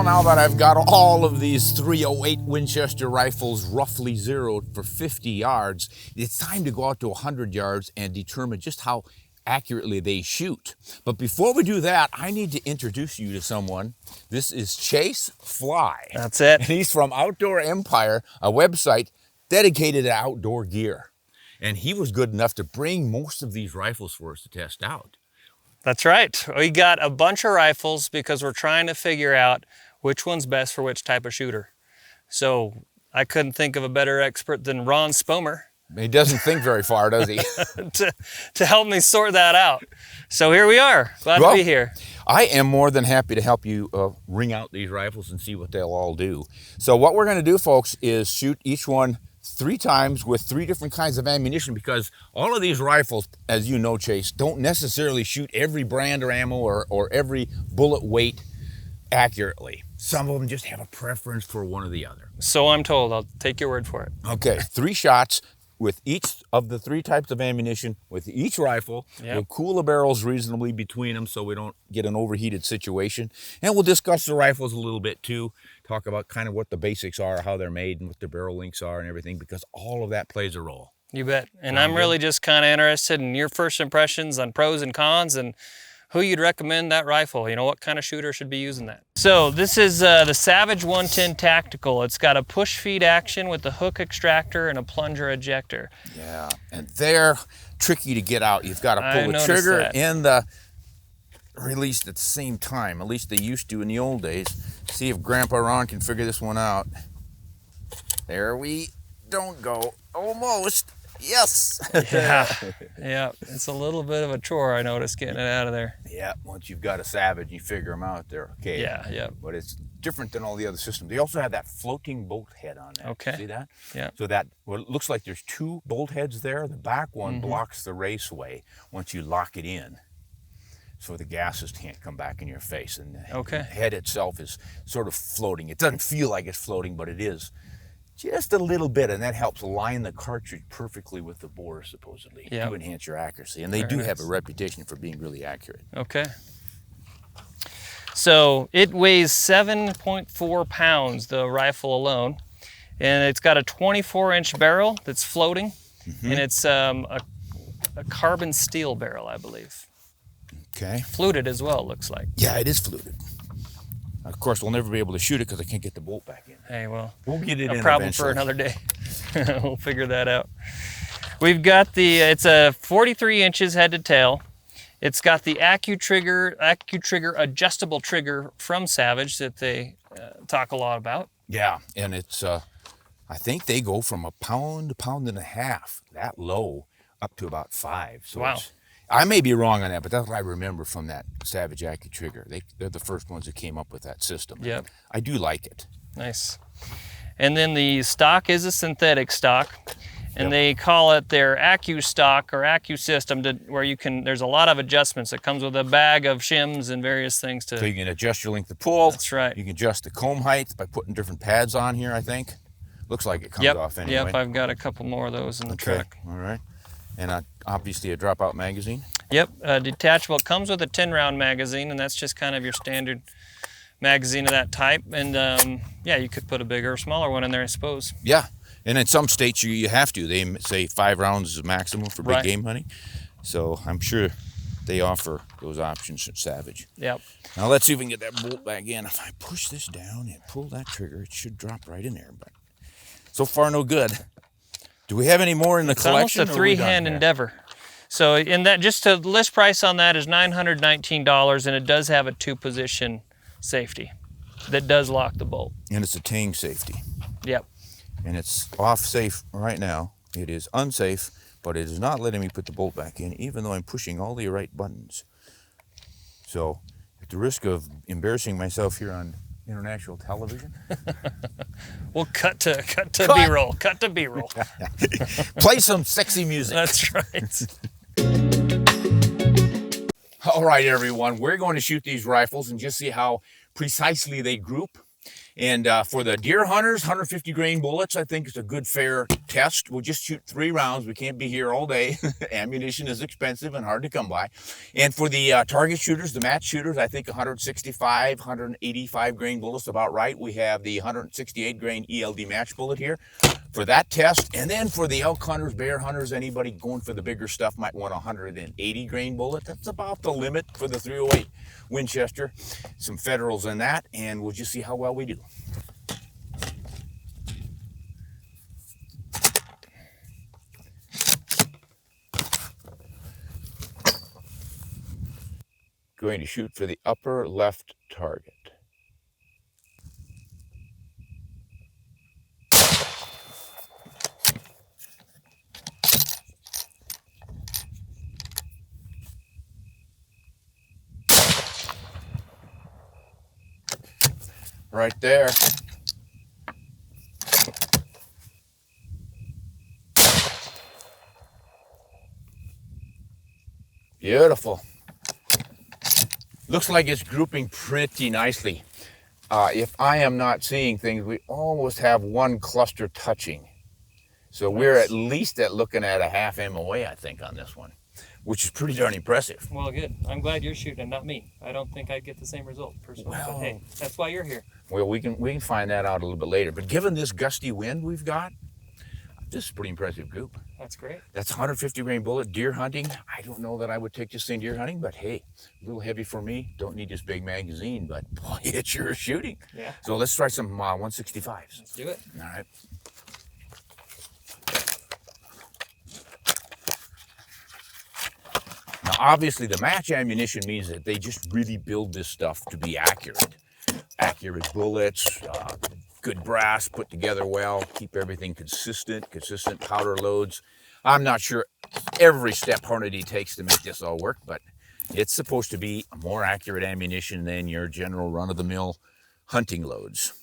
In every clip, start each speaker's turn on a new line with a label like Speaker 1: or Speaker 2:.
Speaker 1: Well, now that I've got all of these .308 Winchester rifles roughly zeroed for 50 yards, it's time to go out to 100 yards and determine just how accurately they shoot. But before we do that, I need to introduce you to someone. This is Chase Fly.
Speaker 2: That's it.
Speaker 1: And he's from Outdoor Empire, a website dedicated to outdoor gear. And he was good enough to bring most of these rifles for us to test out.
Speaker 2: That's right. We got a bunch of rifles because we're trying to figure out which one's best for which type of shooter. So I couldn't think of a better expert than Ron Spomer.
Speaker 1: He doesn't think very far, does he?
Speaker 2: to help me sort that out. So here we are. Glad to be here.
Speaker 1: I am more than happy to help you ring out these rifles and see what they'll all do. So what we're going to do, folks, is shoot each one 3 times with 3 different kinds of ammunition, because all of these rifles, as you know, Chase, don't necessarily shoot every brand or ammo or every bullet weight accurately. Some of them just have a preference for one or the other.
Speaker 2: So I'm told. I'll take your word for it.
Speaker 1: Okay, 3 shots with each of the 3 types of ammunition with each rifle. Yep. We'll cool the barrels reasonably between them so we don't get an overheated situation. And we'll discuss the rifles a little bit too. Talk about kind of what the basics are, how they're made, and what their barrel lengths are and everything, because all of that plays a role.
Speaker 2: You bet. And I'm really just kind of interested in your first impressions on pros and cons and who you'd recommend that rifle. You know, what kind of shooter should be using that. So this is the Savage 110 Tactical. It's got a push feed action with a hook extractor and a plunger ejector.
Speaker 1: Yeah, and they're tricky to get out. You've got to pull the trigger and the release at the same time. At least they used to in the old days. See if Grandpa Ron can figure this one out. There we don't go. Almost. Yes.
Speaker 2: Yeah. It's a little bit of a chore, I noticed, getting it out of there.
Speaker 1: Yeah. Once you've got a Savage, you figure them out, they're okay.
Speaker 2: Yeah.
Speaker 1: But it's different than all the other systems. They also have that floating bolt head on there.
Speaker 2: Okay.
Speaker 1: See that?
Speaker 2: Yeah.
Speaker 1: So that, well, it looks like there's 2 bolt heads there. The back one blocks the raceway once you lock it in, so the gases can't come back in your face. And the head itself is sort of floating. It doesn't feel like it's floating, but it is. Just a little bit, and that helps line the cartridge perfectly with the bore, supposedly, to enhance your accuracy. And they do have a reputation for being really accurate.
Speaker 2: Okay. So it weighs 7.4 pounds, the rifle alone, and it's got a 24-inch barrel that's floating, and it's a carbon steel barrel, I believe.
Speaker 1: Okay.
Speaker 2: Fluted as well, it looks like.
Speaker 1: Yeah, it is fluted. Of course, we'll never be able to shoot it because I can't get the bolt back in.
Speaker 2: Hey, well,
Speaker 1: we'll get it in
Speaker 2: a problem
Speaker 1: eventually.
Speaker 2: for another day. We'll figure that out. We've got it's a 43 inches head to tail. It's got the AccuTrigger adjustable trigger from Savage that they talk a lot about.
Speaker 1: Yeah, and it's, I think they go from a pound to pound and a half, that low, up to about 5. So
Speaker 2: wow.
Speaker 1: I may be wrong on that, but that's what I remember from that Savage AccuTrigger. They're the first ones that came up with that system.
Speaker 2: Yep.
Speaker 1: I do like it.
Speaker 2: Nice. And then the stock is a synthetic stock, and they call it their AccuStock or AccuSystem, where you can, there's a lot of adjustments. It comes with a bag of shims and various things to...
Speaker 1: So you can adjust your length of pull.
Speaker 2: That's right.
Speaker 1: You can adjust the comb height by putting different pads on here, I think. Looks like it comes off anyway.
Speaker 2: Yep, I've got a couple more of those in the truck.
Speaker 1: All right. And obviously a dropout magazine.
Speaker 2: Yep, detachable. It comes with a 10-round magazine, and that's just kind of your standard magazine of that type. And yeah, you could put a bigger or smaller one in there, I suppose.
Speaker 1: Yeah, and in some states you have to. They say 5 rounds is the maximum for big game hunting. So I'm sure they offer those options at Savage.
Speaker 2: Yep.
Speaker 1: Now let's see if we can get that bolt back in. If I push this down and pull that trigger, it should drop right in there. But so far, no good. Do we have any more in the collection?
Speaker 2: It's almost a 3-hand endeavor. So in that, just the list price on that is $919, and it does have a 2-position safety that does lock the bolt.
Speaker 1: And it's a Tang safety.
Speaker 2: Yep.
Speaker 1: And it's off safe right now. It is unsafe, but it is not letting me put the bolt back in, even though I'm pushing all the right buttons. So at the risk of embarrassing myself here on international television.
Speaker 2: We'll cut to B-roll. Cut to B-roll.
Speaker 1: Play some sexy music.
Speaker 2: That's right.
Speaker 1: All right, everyone. We're going to shoot these rifles and just see how precisely they group. And for the deer hunters, 150 grain bullets, I think is a good fair test. We'll just shoot 3 rounds. We can't be here all day. Ammunition is expensive and hard to come by. And for the target shooters, the match shooters, I think 165, 185 grain bullets about right. We have the 168 grain ELD match bullet here for that test. And then for the elk hunters, bear hunters, anybody going for the bigger stuff might want a 180 grain bullet. That's about the limit for the 308 Winchester. Some Federals in that, and we'll just see how well we do. Going to shoot for the upper left target. Right there. Beautiful. Looks like it's grouping pretty nicely. If I am not seeing things, we almost have one cluster touching. So nice. We're at least looking at a half MOA, I think, on this one, which is pretty darn impressive.
Speaker 2: Well, good. I'm glad you're shooting, not me. I don't think I'd get the same result personally. Well, but hey, that's why you're here.
Speaker 1: Well, we can find that out a little bit later. But given this gusty wind we've got, this is a pretty impressive group.
Speaker 2: That's great.
Speaker 1: That's 150 grain bullet. Deer hunting, I don't know that I would take this thing deer hunting, but hey, a little heavy for me. Don't need this big magazine, but boy, it sure is shooting.
Speaker 2: Yeah.
Speaker 1: So let's try some 165s.
Speaker 2: Let's do it.
Speaker 1: All right. Now, obviously, the match ammunition means that they just really build this stuff to be accurate. Accurate bullets, good brass put together well, keep everything consistent powder loads. I'm not sure every step Hornady takes to make this all work, but it's supposed to be more accurate ammunition than your general run-of-the-mill hunting loads.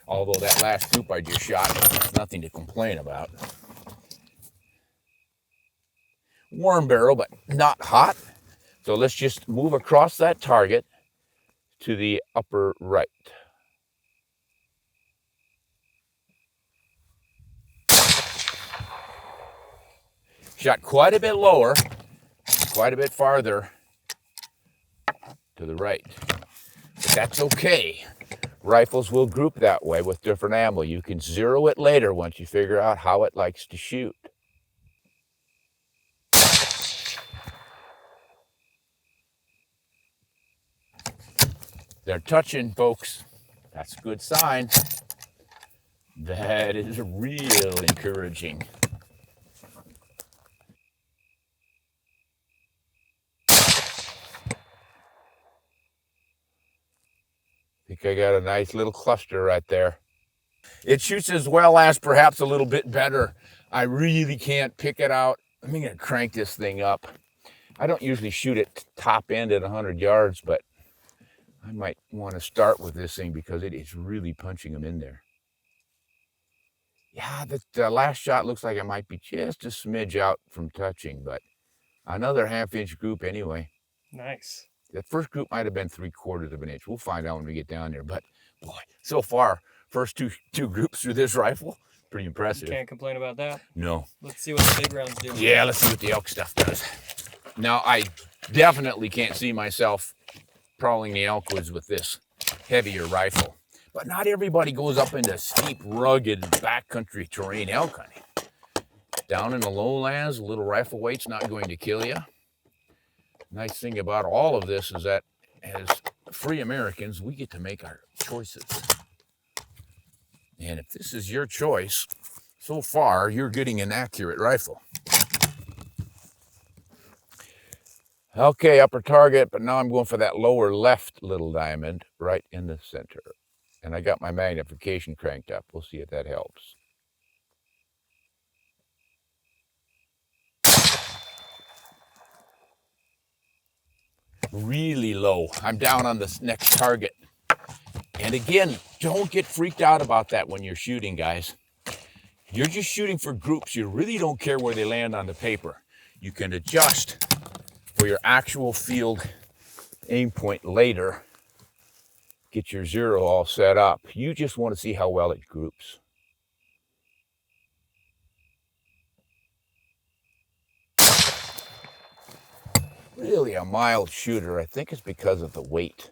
Speaker 1: Although that last group I just shot, nothing to complain about. Warm barrel, but not hot. So let's just move across that target to the upper right. Shot quite a bit lower, quite a bit farther to the right. But that's okay. Rifles will group that way with different ammo. You can zero it later once you figure out how it likes to shoot. They're touching, folks. That's a good sign. That is real encouraging. I think I got a nice little cluster right there. It shoots as well as perhaps a little bit better. I really can't pick it out. I'm going to crank this thing up. I don't usually shoot it top end at 100 yards, but I might want to start with this thing because it is really punching them in there. Yeah, the last shot looks like it might be just a smidge out from touching, but another half-inch group anyway.
Speaker 2: Nice.
Speaker 1: The first group might have been 3/4 of an inch. We'll find out when we get down there. But boy, so far, first two groups through this rifle, pretty impressive.
Speaker 2: Can't complain about that.
Speaker 1: No.
Speaker 2: Let's see what the big rounds do.
Speaker 1: Yeah, let's see what the elk stuff does. Now, I definitely can't see myself prowling the elk woods with this heavier rifle. But not everybody goes up into steep, rugged, backcountry terrain elk hunting. Down in the lowlands, a little rifle weight's not going to kill you. Nice thing about all of this is that as free Americans, we get to make our choices. And if this is your choice, so far, you're getting an accurate rifle. Okay, upper target, but now I'm going for that lower left little diamond right in the center. And I got my magnification cranked up. We'll see if that helps. Really low. I'm down on this next target. And again, don't get freaked out about that when you're shooting, guys. You're just shooting for groups. You really don't care where they land on the paper. You can adjust for your actual field aim point later. get your zero all set up. You just want to see how well it groups. Really a mild shooter. I think it's because of the weight.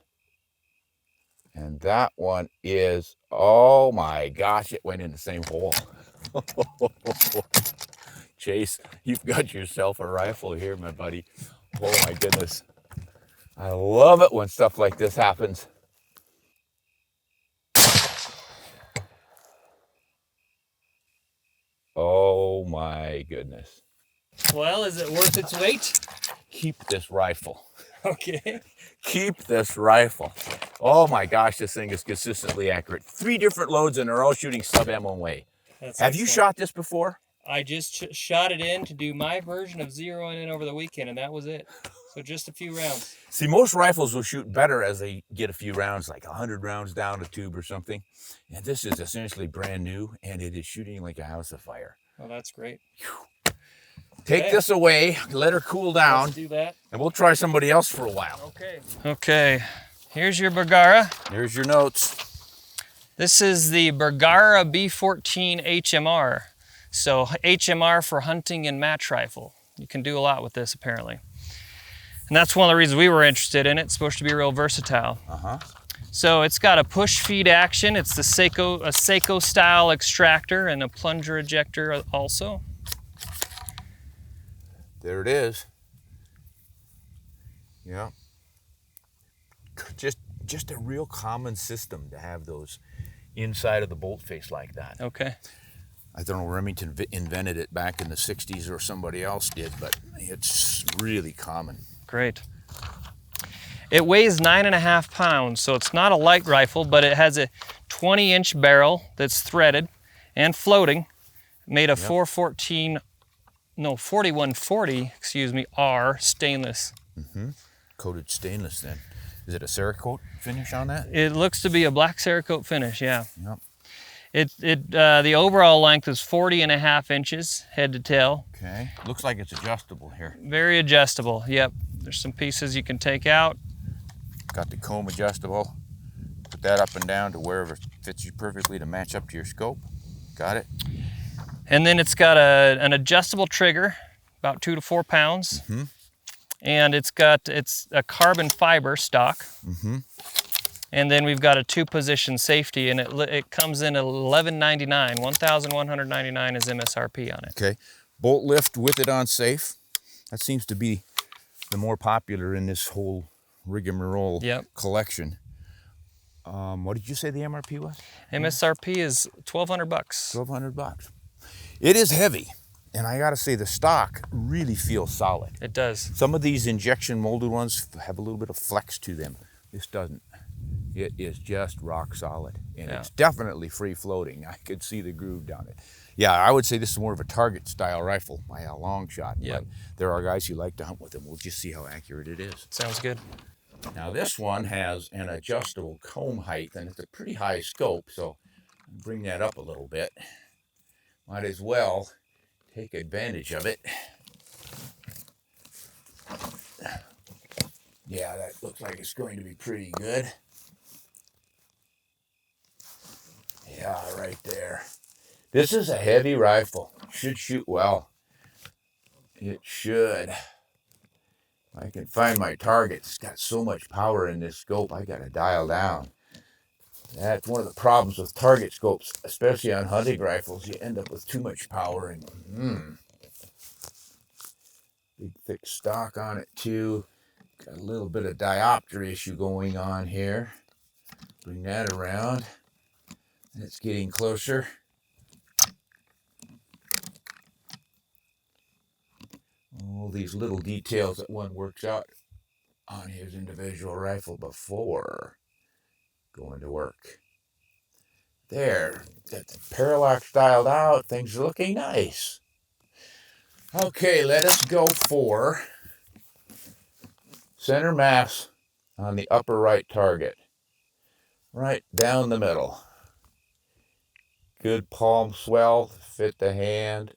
Speaker 1: And that one is, oh my gosh, it went in the same hole. Chase, you've got yourself a rifle here, my buddy. Oh my goodness. I love it when stuff like this happens. Oh my goodness.
Speaker 2: Well, is it worth its weight?
Speaker 1: Keep this rifle.
Speaker 2: Okay.
Speaker 1: Keep this rifle. Oh my gosh, this thing is consistently accurate. 3 different loads and they're all shooting sub-MOA. Have you shot this before?
Speaker 2: I just shot it in to do my version of zeroing in over the weekend, and that was it. So just a few rounds.
Speaker 1: See, most rifles will shoot better as they get a few rounds, like 100 rounds down a tube or something. And this is essentially brand new, and it is shooting like a house of fire.
Speaker 2: Oh, that's great.
Speaker 1: Whew. Take this away, let her cool down.
Speaker 2: Let's do that.
Speaker 1: And we'll try somebody else for a while.
Speaker 2: Okay. Okay, here's your Bergara.
Speaker 1: Here's your notes.
Speaker 2: This is the Bergara B14 HMR. So HMR for hunting and match rifle. You can do a lot with this apparently. And that's one of the reasons we were interested in it. It's supposed to be real versatile. So it's got a push feed action. It's the Seiko style extractor and a plunger ejector also.
Speaker 1: There it is. Yeah. Just a real common system to have those inside of the bolt face like that.
Speaker 2: Okay.
Speaker 1: I don't know, Remington invented it back in the 60s or somebody else did, but it's really common.
Speaker 2: Great. It weighs 9.5 pounds, so it's not a light rifle, but it has a 20-inch barrel that's threaded and floating, made of 4140, excuse me, R stainless.
Speaker 1: Coated stainless then. Is it a Cerakote finish on that?
Speaker 2: It looks to be a black Cerakote finish, yeah.
Speaker 1: Yep.
Speaker 2: The overall length is 40.5 inches, head to tail.
Speaker 1: Okay. Looks like it's adjustable here.
Speaker 2: Very adjustable, yep. There's some pieces you can take out.
Speaker 1: Got the comb adjustable. Put that up and down to wherever fits you perfectly to match up to your scope. Got it.
Speaker 2: And then it's got an adjustable trigger, about 2 to 4 pounds. And it's a carbon fiber stock. And then we've got a 2-position safety, and it comes in at $11.99. $1,199 is MSRP on it. Okay.
Speaker 1: Bolt lift with it on safe. That seems to be the more popular in this whole rigmarole collection. What did you say the MRP was?
Speaker 2: MSRP is $1,200.
Speaker 1: $1,200. It is heavy, and I gotta say the stock really feels solid.
Speaker 2: It does.
Speaker 1: Some of these injection molded ones have a little bit of flex to them. This doesn't. It is just rock solid, and it's definitely free floating. I could see the groove down it. Yeah, I would say this is more of a target style rifle by a long shot. But there are guys who like to hunt with them. We'll just see how accurate it is.
Speaker 2: Sounds good.
Speaker 1: Now this one has an adjustable comb height, and it's a pretty high scope, so I'll bring that up a little bit. Might as well take advantage of it. Yeah, that looks like it's going to be pretty good. Yeah, right there. This is a heavy rifle. Should shoot well. It should. I can find my target. It's got so much power in this scope, I gotta dial down. That's one of the problems with target scopes, especially on hunting rifles. You end up with too much power and big thick stock on it too. Got a little bit of diopter issue going on here. Bring that around. And it's getting closer. All these little details that one works out on his individual rifle before going to work. There, got the parallax dialed out. Things are looking nice. Okay, let us go for center mass on the upper right target. Right down the middle. Good palm swell, fit the hand.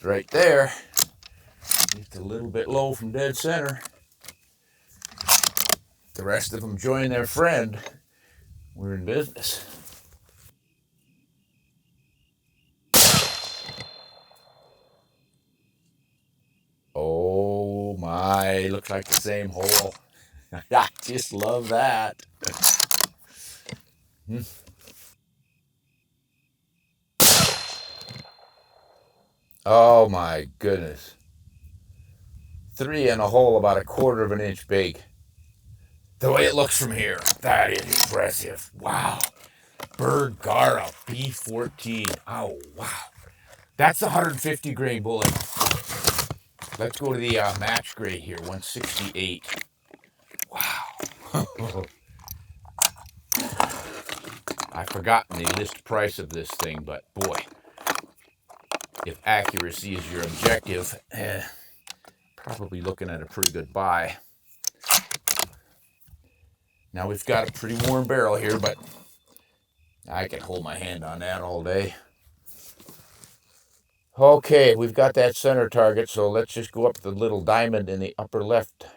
Speaker 1: right there. Just a little bit low from dead center. The rest of them join their friend. We're in business. Oh my, looks like the same hole. I just love that. Oh my goodness. 3 in a hole about 1/4 of an inch big. The way it looks from here, that is impressive. Wow. Bergara B14. Oh, wow. That's a 150 grain bullet. Let's go to the match grade here, 168. Wow. I've forgotten the list price of this thing, but boy, if accuracy is your objective, probably looking at a pretty good buy. Now we've got a pretty warm barrel here, but I can hold my hand on that all day. Okay, we've got that center target, so let's just go up the little diamond in the upper left.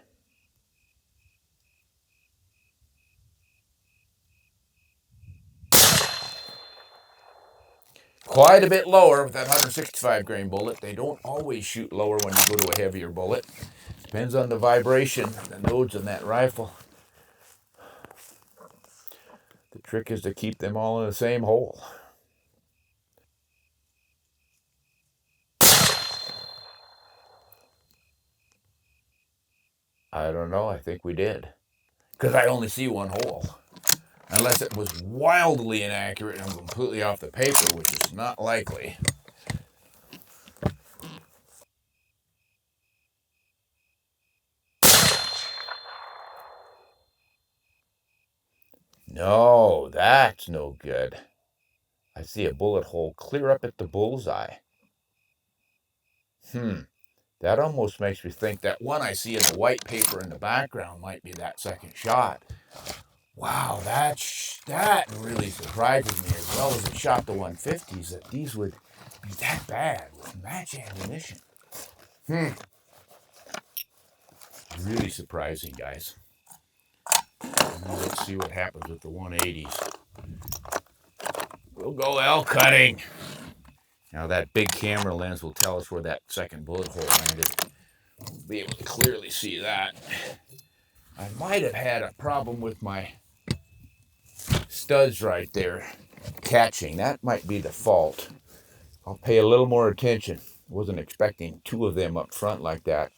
Speaker 1: Quite a bit lower with that 165 grain bullet. They don't always shoot lower when you go to a heavier bullet. Depends on the vibration, the nodes in that rifle. The trick is to keep them all in the same hole. I don't know, I think we did. Because I only see one hole. Unless it was wildly inaccurate and completely off the paper, which is not likely. No, that's no good. I see a bullet hole clear up at the bullseye. That almost makes me think that one I see in the white paper in the background might be that second shot. Wow, that really surprises me, as well as it shot the 150s, that these would be that bad with match ammunition. Really surprising, guys. Now let's see what happens with the 180s. We'll go elk cutting. Now that big camera lens will tell us where that second bullet hole landed. We'll be able to clearly see that. I might have had a problem with my studs right there catching. That might be the fault. I'll pay a little more attention. Wasn't expecting 2 of them up front like that.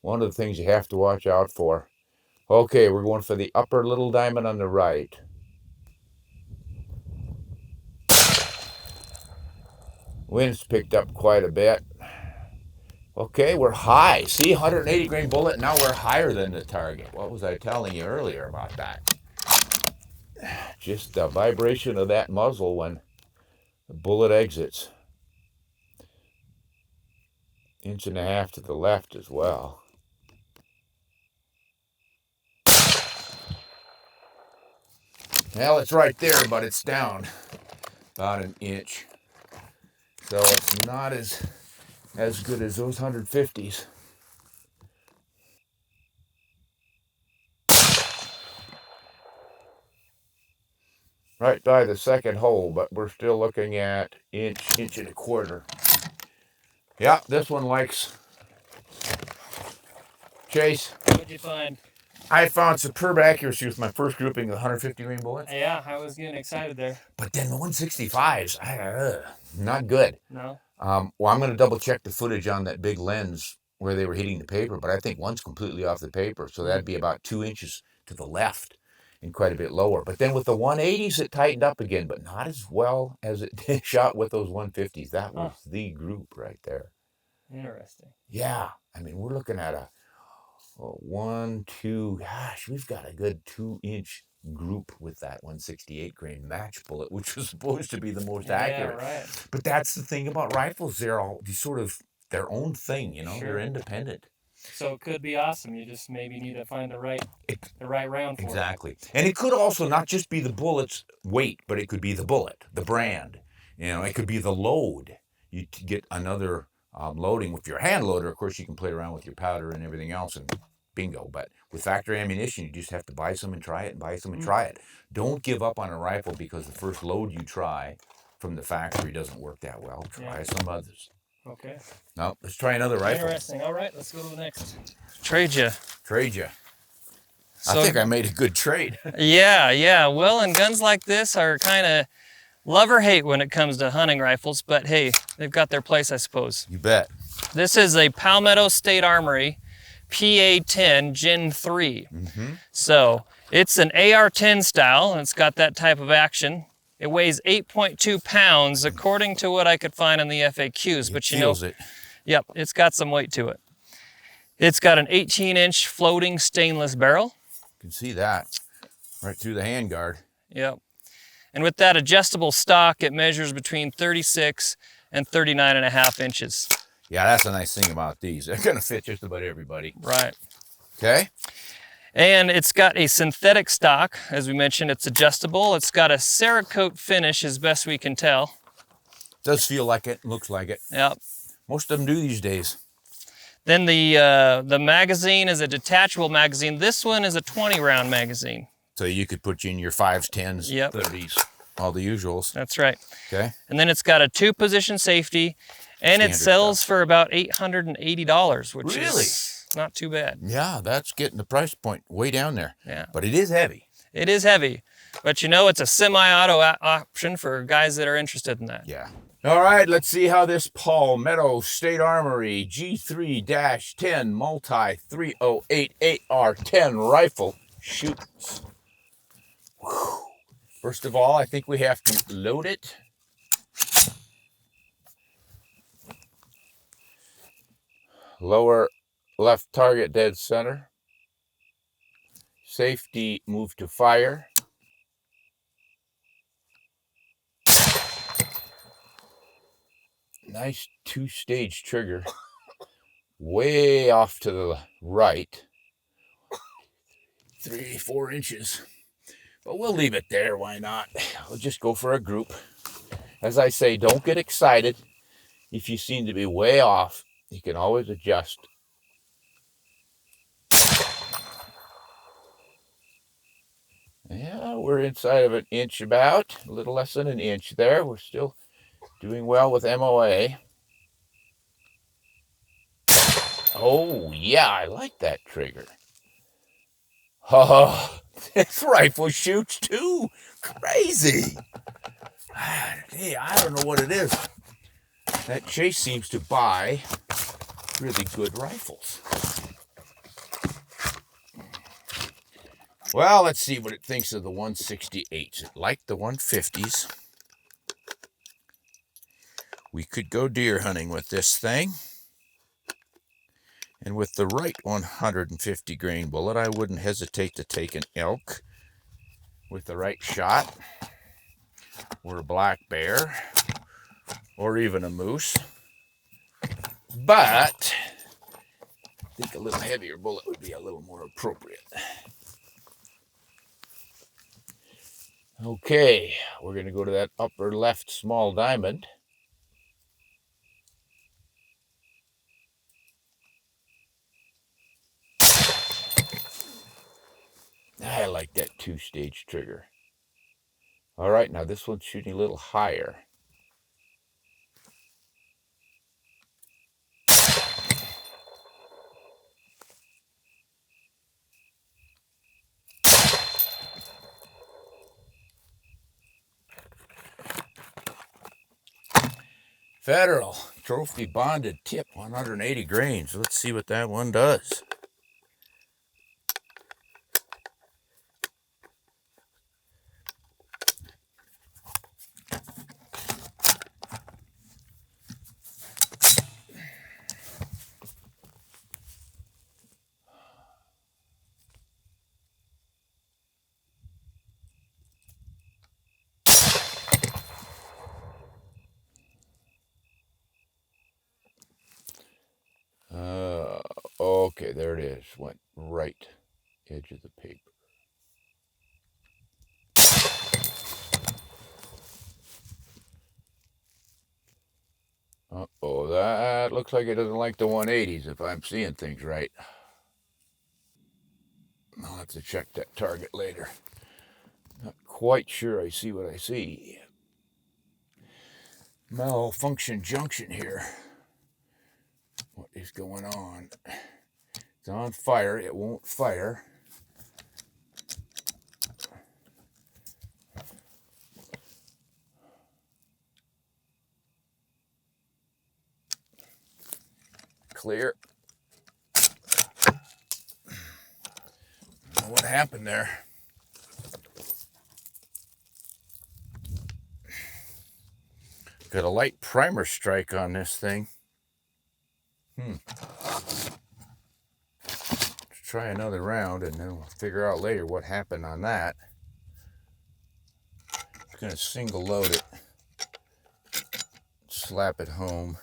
Speaker 1: One of the things you have to watch out for. Okay, we're going for the upper little diamond on the right. Wind's picked up quite a bit. Okay, we're high. See, 180 grain bullet, now we're higher than the target. What was I telling you earlier about that? Just the vibration of that muzzle when the bullet exits. 1.5 inches to the left as well. Well, it's right there, but it's down about 1 inch. So it's not as good as those 150s. Right by the second hole, but we're still looking at 1 inch and a quarter. Yeah, this one likes. Chase.
Speaker 2: What'd you find?
Speaker 1: I found superb accuracy with my first grouping of 150 grain bullets.
Speaker 2: Yeah, I was getting excited there.
Speaker 1: But then the 165s, not good.
Speaker 2: No?
Speaker 1: Well, I'm going to double check the footage on that big lens where they were hitting the paper, but I think one's completely off the paper, so that'd be about 2 inches to the left and quite a bit lower. But then with the 180s, it tightened up again, but not as well as it did shot with those 150s. That was the group right there.
Speaker 2: Interesting.
Speaker 1: Yeah, I mean, we're looking at a 1, 2, gosh, we've got a good 2 inch group with that 168 grain match bullet, which was supposed to be the most accurate.
Speaker 2: Right.
Speaker 1: But that's the thing about rifles, they're all sort of their own thing, you know,
Speaker 2: Sure.
Speaker 1: They're independent.
Speaker 2: So it could be awesome. You just maybe need to find the right round for
Speaker 1: exactly. It. And it could also not just be the bullet's weight, but it could be the bullet, the brand. You know, it could be the load. You get another loading. With your hand loader, of course, you can play around with your powder and everything else, and bingo. But with factory ammunition, you just have to buy some and try it, and buy some and try it. Don't give up on a rifle because the first load you try from the factory doesn't work that well. Try some others.
Speaker 2: Okay.
Speaker 1: Now, let's try another rifle.
Speaker 2: Interesting. All right, let's go to the next. Trade you.
Speaker 1: I think I made a good trade.
Speaker 2: Yeah. Well, and guns like this are kind of love or hate when it comes to hunting rifles, but hey, they've got their place, I suppose.
Speaker 1: You bet.
Speaker 2: This is a Palmetto State Armory PA10 Gen 3. So it's an AR-10 style, and it's got that type of action. It weighs 8.2 pounds, according to what I could find in the FAQs. But you know, yep, it's got some weight to it. It's got an 18-inch floating stainless barrel.
Speaker 1: You can see that right through the handguard.
Speaker 2: Yep. And with that adjustable stock, it measures between 36 and 39.5 inches.
Speaker 1: Yeah, that's a nice thing about these. They're going to fit just about everybody.
Speaker 2: Right.
Speaker 1: Okay.
Speaker 2: And it's got a synthetic stock. As we mentioned, it's adjustable. It's got a Cerakote finish, as best we can tell.
Speaker 1: Does feel like it, looks like it.
Speaker 2: Yep.
Speaker 1: Most of them do these days.
Speaker 2: Then the magazine is a detachable magazine. This one is a 20-round magazine.
Speaker 1: So you could put you in your 5s, 10s, 30s, all the usuals.
Speaker 2: That's right.
Speaker 1: Okay.
Speaker 2: And then it's got a 2-position safety, and it sells for about $880, which is not too bad.
Speaker 1: Yeah, that's getting the price point way down there.
Speaker 2: Yeah.
Speaker 1: But it is heavy.
Speaker 2: It is heavy. But you know, it's a semi-auto option for guys that are interested in that.
Speaker 1: Yeah. All right, let's see how this Palmetto State Armory G3-10 Multi 308 AR-10 rifle shoots. Whew. First of all, I think we have to load it. Lower left target dead center. Safety move to fire. Nice 2-stage trigger. Way off to the right. 3-4 inches. But we'll leave it there, why not? We'll just go for a group. As I say, don't get excited. If you seem to be way off, you can always adjust. Yeah, we're inside of an inch about. A little less than an inch there. We're still doing well with MOA. Oh, yeah, I like that trigger. Oh, this rifle shoots too. Crazy. Hey, I don't know what it is. That Chase seems to buy really good rifles. Well, let's see what it thinks of the 168s. It liked the 150s. We could go deer hunting with this thing. And with the right 150 grain bullet, I wouldn't hesitate to take an elk with the right shot, or a black bear, or even a moose. But I think a little heavier bullet would be a little more appropriate. Okay, we're going to go to that upper left small diamond. I like that 2-stage trigger. All right, now this one's shooting a little higher. Federal trophy bonded tip, 180 grains. Let's see what that one does. Okay, there it is. Went right edge of the paper. Uh-oh, it looks like it doesn't like the 180s if I'm seeing things right. I'll have to check that target later. Not quite sure I see what I see. Malfunction junction here. What is going on? It's on fire. It won't fire. Clear. Don't know what happened there? Got a light primer strike on this thing. Let's try another round and then we'll figure out later what happened on that. Just gonna single load it, slap it home.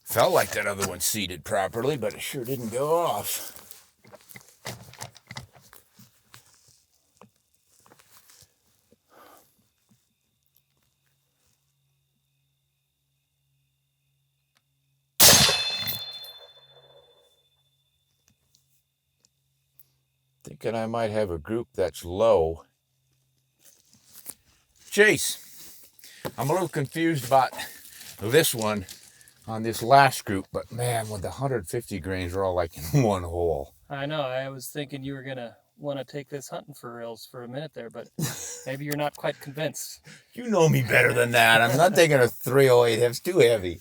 Speaker 1: Felt like that other one seated properly, but it sure didn't go off. Thinking I might have a group that's low. Chase, I'm a little confused about this one on this last group, but man, with the 150 grains are all like in one hole.
Speaker 2: I know. I was thinking you were gonna want to take this hunting for reals for a minute there, but maybe you're not quite convinced.
Speaker 1: You know me better than that. I'm not taking a 308. It's too heavy.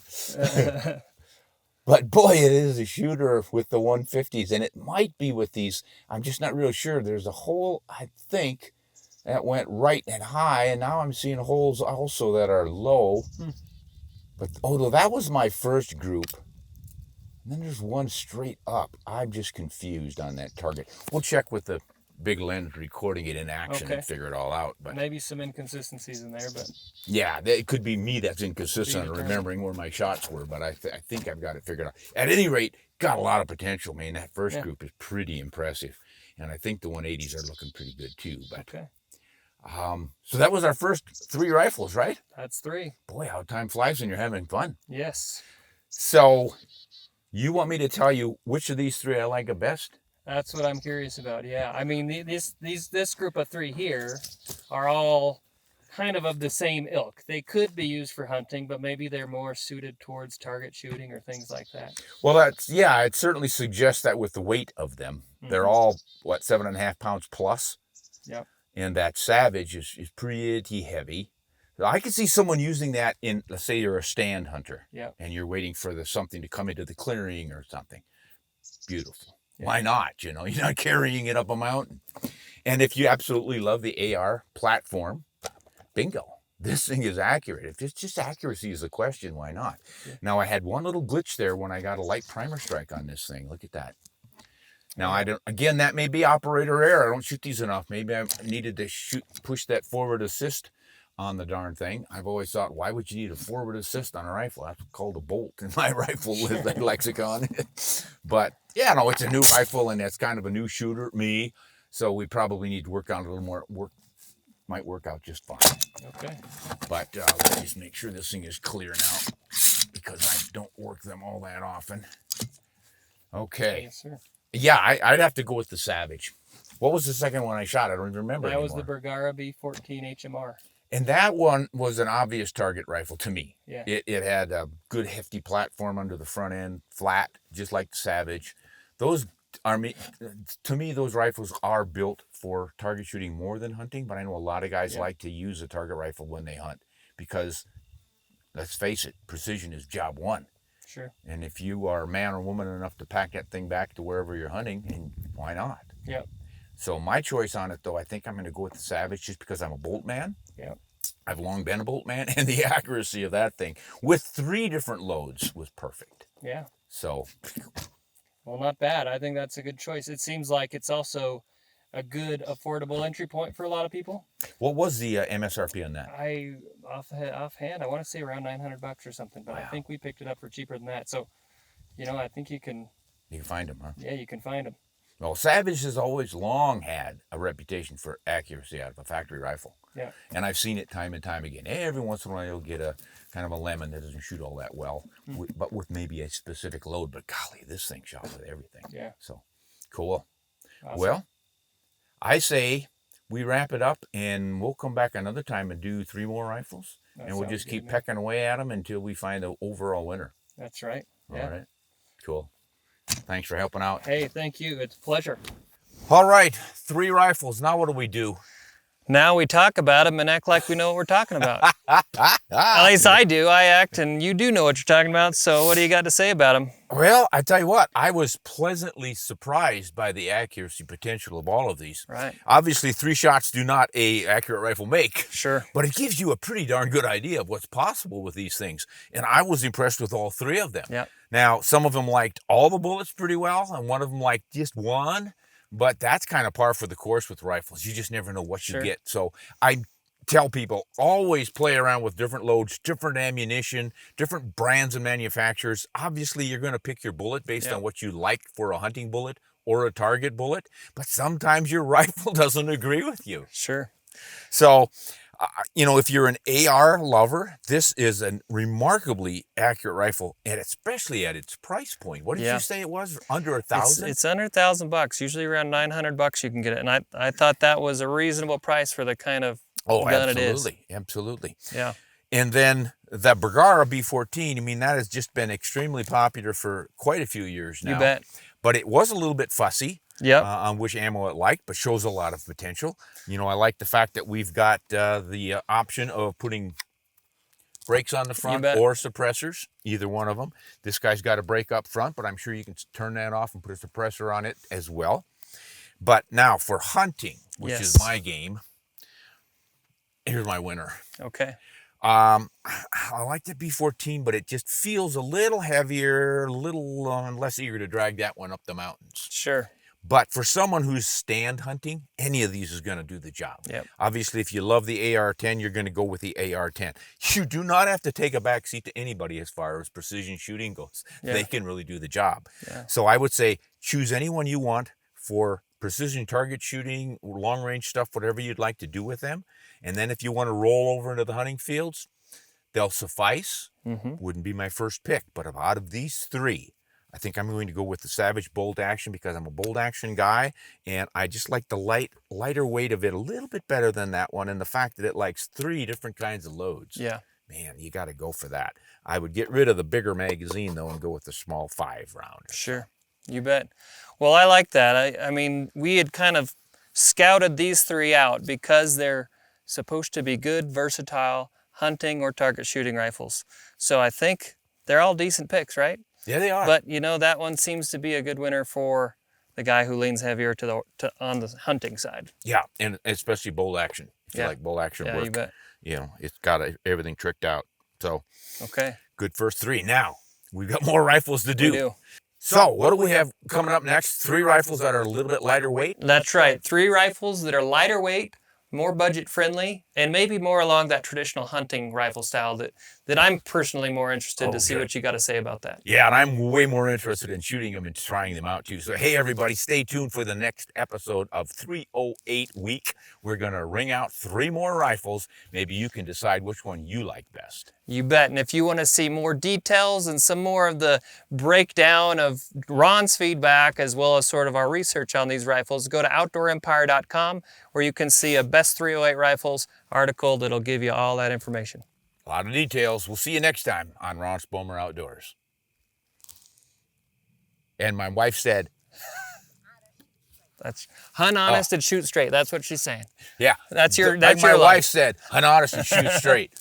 Speaker 1: But boy, it is a shooter with the 150s, and it might be with these. I'm just not real sure. There's a hole, I think, that went right and high, and now I'm seeing holes also that are low. But although that was my first group, and then there's one straight up. I'm just confused on that target. We'll check with the big lens recording it in action and figure it all out. But
Speaker 2: maybe some inconsistencies in there, but
Speaker 1: yeah, it could be me that's inconsistent in remembering where my shots were, but I think I've got it figured out. At any rate, got a lot of potential, man. That first group is pretty impressive, and I think the 180s are looking pretty good too. But so that was our first 3 rifles, right?
Speaker 2: That's 3.
Speaker 1: Boy, how time flies when you're having fun.
Speaker 2: Yes.
Speaker 1: So you want me to tell you which of these 3 I like the best?
Speaker 2: That's what I'm curious about. Yeah, I mean, this group of 3 here are all kind of the same ilk. They could be used for hunting, but maybe they're more suited towards target shooting or things like that.
Speaker 1: Well, it certainly suggests that with the weight of them. They're all, 7.5 pounds plus?
Speaker 2: Yep.
Speaker 1: And that Savage is pretty heavy. So I could see someone using that in, let's say you're a stand hunter.
Speaker 2: Yep.
Speaker 1: And you're waiting for something to come into the clearing or something. Beautiful. Yeah. Why not? You're not carrying it up a mountain. And if you absolutely love the AR platform, bingo. This thing is accurate. If it's just accuracy is the question, why not? Yeah. Now, I had one little glitch there when I got a light primer strike on this thing. Look at that. Now, again, that may be operator error. I don't shoot these enough. Maybe I needed to push that forward assist on the darn thing. I've always thought, why would you need a forward assist on a rifle? That's called a bolt in my rifle lexicon. But yeah, no, it's a new rifle and it's kind of a new shooter, me. So we probably need to work on a little more. Might work out just fine.
Speaker 2: Okay.
Speaker 1: But let's just make sure this thing is clear now because I don't work them all that often. Okay.
Speaker 2: Yes, sir.
Speaker 1: Yeah, I'd have to go with the Savage. What was the second one I shot? I don't even remember anymore.
Speaker 2: That was the Bergara B14 HMR.
Speaker 1: And that one was an obvious target rifle to me.
Speaker 2: Yeah.
Speaker 1: It had a good hefty platform under the front end, flat, just like the Savage. Those are, to me, those rifles are built for target shooting more than hunting, but I know a lot of guys like to use a target rifle when they hunt because, let's face it, precision is job one.
Speaker 2: Sure.
Speaker 1: And if you are man or woman enough to pack that thing back to wherever you're hunting, and why not?
Speaker 2: Yep.
Speaker 1: So my choice on it, though, I think I'm going to go with the Savage just because I'm a bolt man.
Speaker 2: Yep.
Speaker 1: I've long been a bolt man, and the accuracy of that thing with 3 different loads was perfect.
Speaker 2: Yeah.
Speaker 1: So.
Speaker 2: Well, not bad. I think that's a good choice. It seems like it's also a good affordable entry point for a lot of people.
Speaker 1: What was the MSRP on that?
Speaker 2: Offhand, I want to say around $900 or something, but wow. I think we picked it up for cheaper than that. So, I think you can
Speaker 1: find them, huh?
Speaker 2: Yeah, you can find them.
Speaker 1: Well, Savage has always long had a reputation for accuracy out of a factory rifle.
Speaker 2: Yeah.
Speaker 1: And I've seen it time and time again. Every once in a while you'll get a kind of a lemon that doesn't shoot all that well, but with maybe a specific load. But golly, this thing shot with everything.
Speaker 2: Yeah.
Speaker 1: So, cool.
Speaker 2: Awesome.
Speaker 1: Well, I say we wrap it up, and we'll come back another time and do 3 more rifles. And we'll just keep pecking away at them until we find the overall winner.
Speaker 2: That's right. Yeah.
Speaker 1: All right. Cool. Thanks for helping out.
Speaker 2: Hey, thank you. It's a pleasure.
Speaker 1: All right. 3 rifles. Now what do we do?
Speaker 2: Now we talk about them and act like we know what we're talking about. At least I do. I act, and you do know what you're talking about. So what do you got to say about them?
Speaker 1: Well, I tell you what, I was pleasantly surprised by the accuracy potential of all of these.
Speaker 2: Right.
Speaker 1: Obviously, 3 shots do not a accurate rifle make.
Speaker 2: Sure.
Speaker 1: But it gives you a pretty darn good idea of what's possible with these things. And I was impressed with all 3 of them.
Speaker 2: Yeah.
Speaker 1: Now, some of them liked all the bullets pretty well, and one of them liked just one. But that's kind of par for the course with rifles. You just never know what you get. So I tell people, always play around with different loads, different ammunition, different brands and manufacturers. Obviously, you're going to pick your bullet based on what you like for a hunting bullet or a target bullet. But sometimes your rifle doesn't agree with you.
Speaker 2: Sure.
Speaker 1: So, you know, if you're an AR lover, this is a remarkably accurate rifle, and especially at its price point. What did you say it was? Under $1,000?
Speaker 2: It's under $1,000. Usually around $900 you can get it, and I thought that was a reasonable price for the kind of gun it is.
Speaker 1: Absolutely.
Speaker 2: Yeah.
Speaker 1: And then the Bergara B14, I mean, that has just been extremely popular for quite a few years now.
Speaker 2: You bet.
Speaker 1: But it was a little bit fussy.
Speaker 2: Yep.
Speaker 1: On which ammo it liked, but shows a lot of potential. You know, I like the fact that we've got the option of putting brakes on the front or suppressors, either one of them. This guy's got a brake up front, but I'm sure you can turn that off and put a suppressor on it as well. But now for hunting, which is my game, here's my winner.
Speaker 2: Okay.
Speaker 1: I like the B14, but it just feels a little heavier, a little less eager to drag that one up the mountains.
Speaker 2: Sure.
Speaker 1: But for someone who's stand hunting, any of these is going to do the job.
Speaker 2: Yep.
Speaker 1: Obviously, if you love the AR-10, you're going to go with the AR-10. You do not have to take a back seat to anybody as far as precision shooting goes. Yeah. They can really do the job. Yeah. So I would say choose anyone you want for precision target shooting, long-range stuff, whatever you'd like to do with them. And then if you want to roll over into the hunting fields, they'll suffice. Wouldn't be my first pick. But out of these 3, I think I'm going to go with the Savage Bolt Action because I'm a bolt action guy, and I just like the lighter weight of it a little bit better than that one, and the fact that it likes 3 different kinds of loads. Yeah. Man, you got to go for that. I would get rid of the bigger magazine, though, and go with the small 5-round.
Speaker 2: Sure. You bet. Well, I like that. I mean, we had kind of scouted these 3 out because they're supposed to be good, versatile hunting or target shooting rifles. So I think they're all decent picks, right?
Speaker 1: Yeah, they are.
Speaker 2: But, you know, that one seems to be a good winner for the guy who leans heavier on the hunting side.
Speaker 1: Yeah, and especially bolt action. If you like bolt action work.
Speaker 2: You bet.
Speaker 1: You know, it's got everything tricked out. So,
Speaker 2: okay.
Speaker 1: Good first 3. Now, we've got more rifles to do.
Speaker 2: We do.
Speaker 1: So, what do we have coming up next? 3 rifles that are a little bit lighter weight?
Speaker 2: That's right. 3 rifles that are lighter weight, more budget friendly, and maybe more along that traditional hunting rifle style that I'm personally more interested to see what you got to say about that.
Speaker 1: Yeah, and I'm way more interested in shooting them and trying them out too. So, hey, everybody, stay tuned for the next episode of 308 Week. We're going to ring out 3 more rifles. Maybe you can decide which one you like best.
Speaker 2: You bet. And if you want to see more details and some more of the breakdown of Ron's feedback as well as sort of our research on these rifles, go to outdoorempire.com where you can see a Best 308 Rifles article that'll give you all that information.
Speaker 1: A lot of details. We'll see you next time on Ron Spomer Outdoors. And my wife said...
Speaker 2: That's hunt honest and shoot straight. That's what she's saying.
Speaker 1: Yeah.
Speaker 2: That's your
Speaker 1: my wife said, hunt honest and shoot straight.